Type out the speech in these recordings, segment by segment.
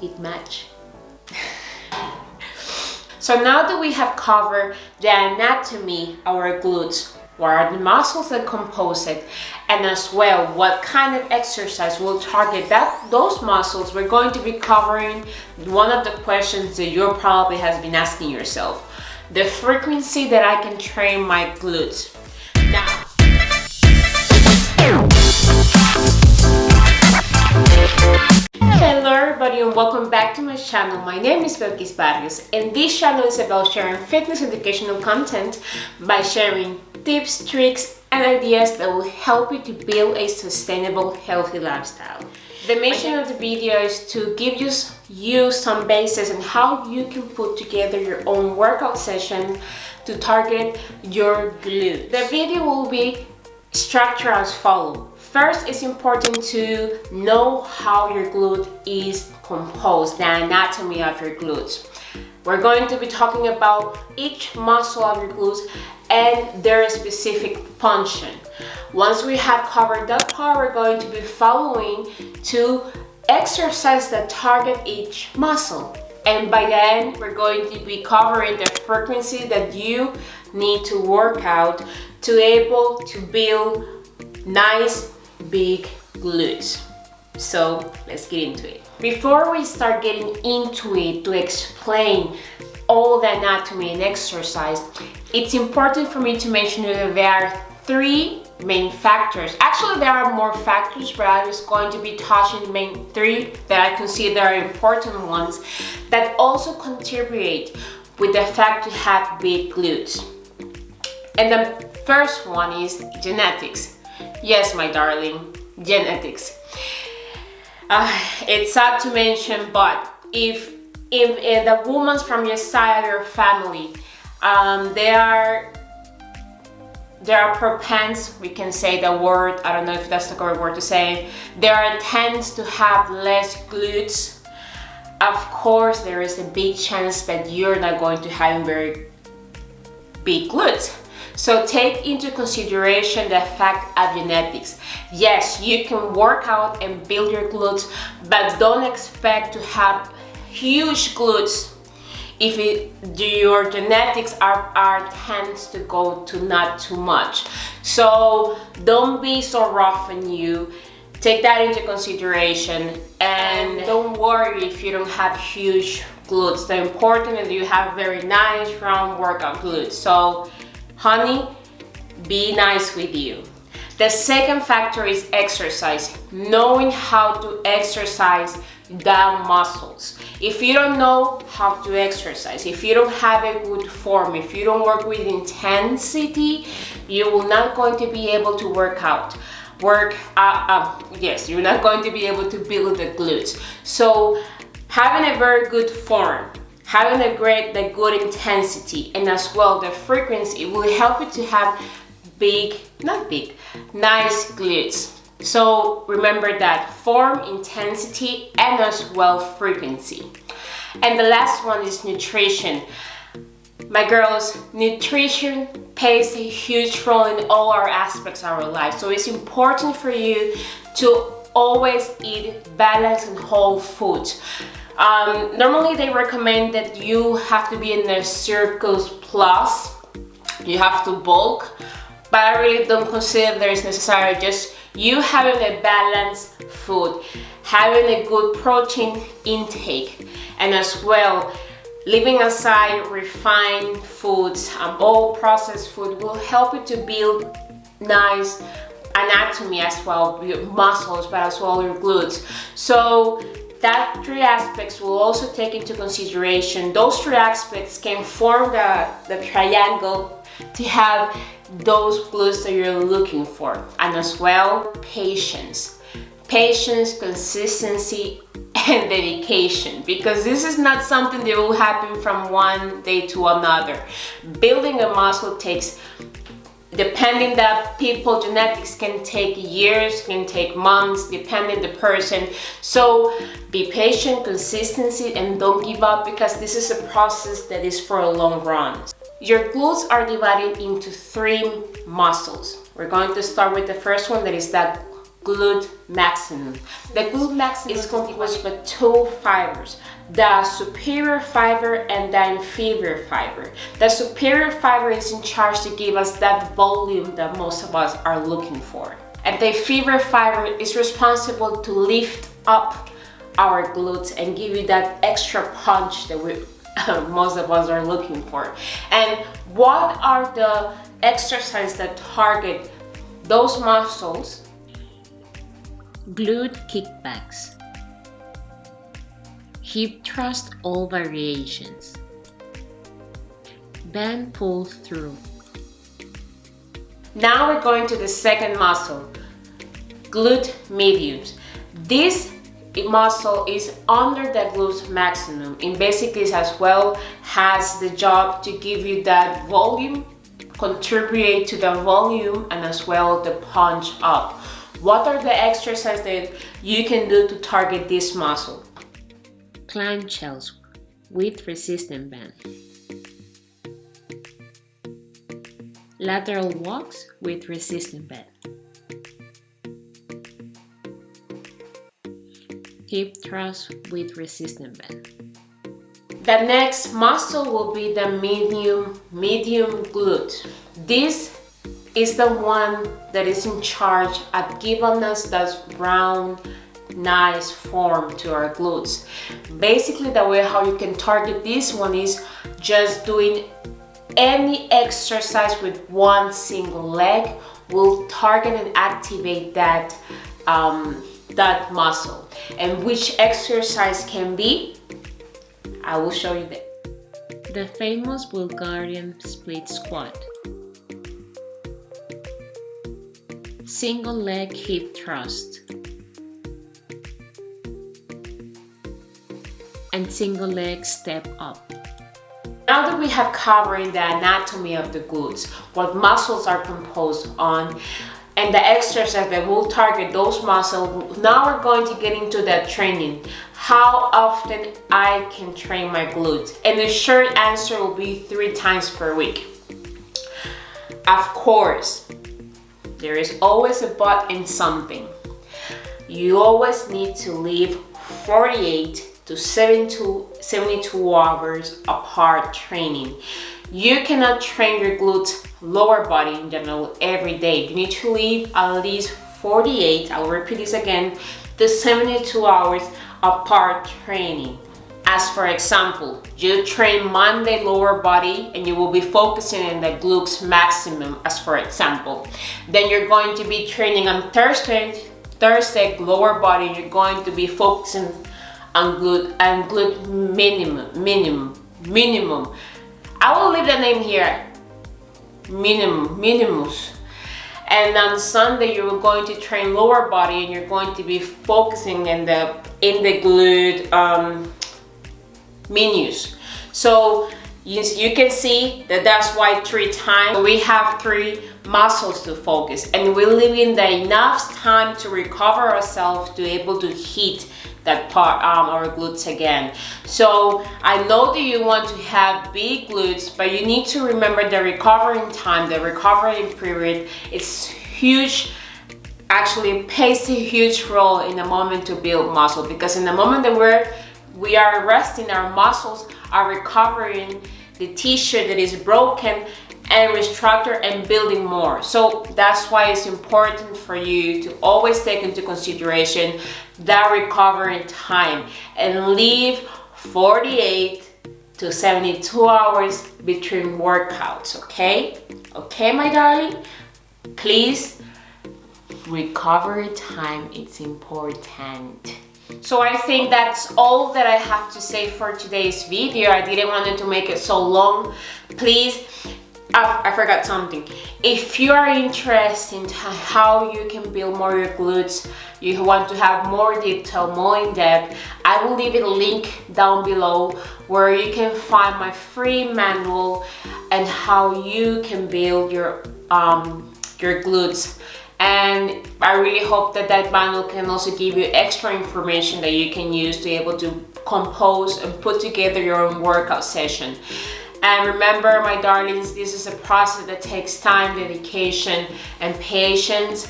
it match. So now that we have covered the anatomy of our glutes, what are the muscles that compose it, and as well what kind of exercise will target those muscles, we're going to be covering one of the questions that you probably has been asking yourself: the frequency that I can train my glutes. Now, hello everybody and welcome back to my channel. My name is Belkys Barrios and this channel is about sharing fitness educational content by sharing tips, tricks, and ideas that will help you to build a sustainable, healthy lifestyle. The mission of the video is to give you some basis on how you can put together your own workout session to target your glutes. The video will be structured as follows. First, it's important to know how your glute is composed, the anatomy of your glutes. We're going to be talking about each muscle of your glutes and their specific function. Once we have covered that part, we're going to be following to exercise that target each muscle. And by the end, we're going to be covering the frequency that you need to work out to be able to build nice big glutes. So let's get into it. Before we start getting into it to explain all the anatomy and exercise, it's important for me to mention that there are three main factors. Actually, there are more factors, but I'm just going to be touching the main three that I consider are important ones that also contribute with the fact to have big glutes. And the first one is genetics. Yes, my darling, genetics. It's sad to mention, but if the women from your side of your family, they are propense, we can say the word, I don't know if that's the correct word to say, there tends to have less glutes. Of course, there is a big chance that you're not going to have very big glutes. So take into consideration the fact of genetics. Yes, you can work out and build your glutes, but don't expect to have huge glutes if your genetics are tends to go to not too much. So don't be so rough on you. Take that into consideration and don't worry if you don't have huge glutes. The important is you have very nice round workout glutes. So honey, be nice with you. The second factor is exercise. Knowing how to exercise the muscles. If you don't know how to exercise, if you don't have a good form, if you don't work with intensity, you will not going to be able to work out. Yes, you're not going to be able to build the glutes. So having a very good form, having the good intensity, and as well the frequency will help you to have nice glutes. So remember that form, intensity, and as well frequency. And the last one is nutrition. My girls, nutrition plays a huge role in all our aspects of our life. So it's important for you to always eat balanced and whole foods. Normally they recommend that you have to be in the circus plus, you have to bulk, but I really don't consider that it's necessary. Just you having a balanced food, having a good protein intake, and as well leaving aside refined foods, all processed food will help you to build nice anatomy as well, your muscles, but as well your glutes. So that three aspects will also take into consideration. Those three aspects can form the triangle to have those glutes that you're looking for. And as well, patience, consistency, and dedication, because this is not something that will happen from one day to another. Building a muscle takes, depending the people, genetics can take years, can take months, depending the person. So be patient, consistency, and don't give up, because this is a process that is for a long run. Your glutes are divided into three muscles. We're going to start with the first one, that is that glute maximum. The glute maximum is composed by two fibers, the superior fiber and the inferior fiber. The superior fiber is in charge to give us that volume that most of us are looking for. And the inferior fiber is responsible to lift up our glutes and give you that extra punch that most of us are looking for. And what are the exercises that target those muscles? Glute kickbacks, hip thrust all variations, band pull through. Now we're going to the second muscle, glute medius. This muscle is under the glute maximum and basically as well has the job to give you that volume, contribute to the volume, and as well the punch up. What are the exercises that you can do to target this muscle? Clamshells with resistance band, lateral walks with resistance band, hip thrust with resistance band. The next muscle will be the medium glute. This is the one that is in charge at giving us that round, nice form to our glutes. Basically, the way how you can target this one is just doing any exercise with one single leg will target and activate that that muscle. And which exercise can be, I will show you that. The famous Bulgarian split squat, single leg hip thrust, and single leg step up. Now that we have covered the anatomy of the glutes, what muscles are composed on, and the exercise that will target those muscles, now we're going to get into that training. How often I can train my glutes? And the short answer will be 3 times per week. Of course, there is always a but in something. You always need to leave 48 to 72 hours apart training. You cannot train your glutes, lower body in general, every day. You need to leave at least 48, I'll repeat this again, to 72 hours apart training. As for example, you train Monday lower body and you will be focusing on the glutes maximum, as for example. Then you're going to be training on Thursday lower body, you're going to be focusing on glute minimum. I will leave the name here, Minimus. And on Sunday you're going to train lower body and you're going to be focusing in the glute Medius. So you can see that that's why 3 times. We have 3 muscles to focus, and we're leaving the enough time to recover ourselves to be able to hit that part, our glutes again. So I know that you want to have big glutes, but you need to remember the recovering time, the recovering period is huge. Actually plays a huge role in the moment to build muscle, because in the moment that we are resting, our muscles are recovering the tissue that is broken and restructure and building more. So that's why it's important for you to always take into consideration that recovery time and leave 48 to 72 hours between workouts. Okay, my darling, please, recovery time, it's important. So I think that's all that I have to say for today's video. I didn't want it to make it so long. Please, I forgot something. If you are interested in how you can build more your glutes, you want to have more detail, more in depth, I will leave a link down below where you can find my free manual and how you can build your glutes. And I really hope that that manual can also give you extra information that you can use to be able to compose and put together your own workout session. And remember, my darlings, this is a process that takes time, dedication, and patience.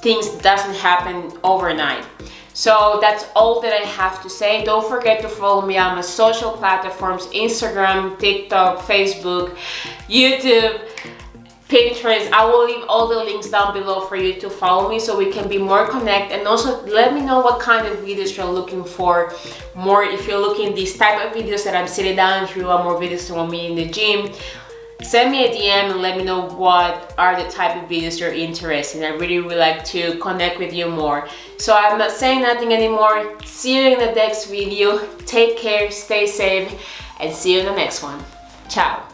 things doesn't happen overnight. So that's all that I have to say. Don't forget to follow me on my social platforms: Instagram, TikTok, Facebook, YouTube, Pinterest. I will leave all the links down below for you to follow me so we can be more connected. And also let me know what kind of videos you're looking for more. If you're looking these type of videos that I'm sitting down, if you want more videos from me in the gym, send me a DM and let me know what are the type of videos you're interested in. I really would like to connect with you more. So I'm not saying nothing anymore. See you in the next video. Take care, stay safe, and see you in the next one. Ciao.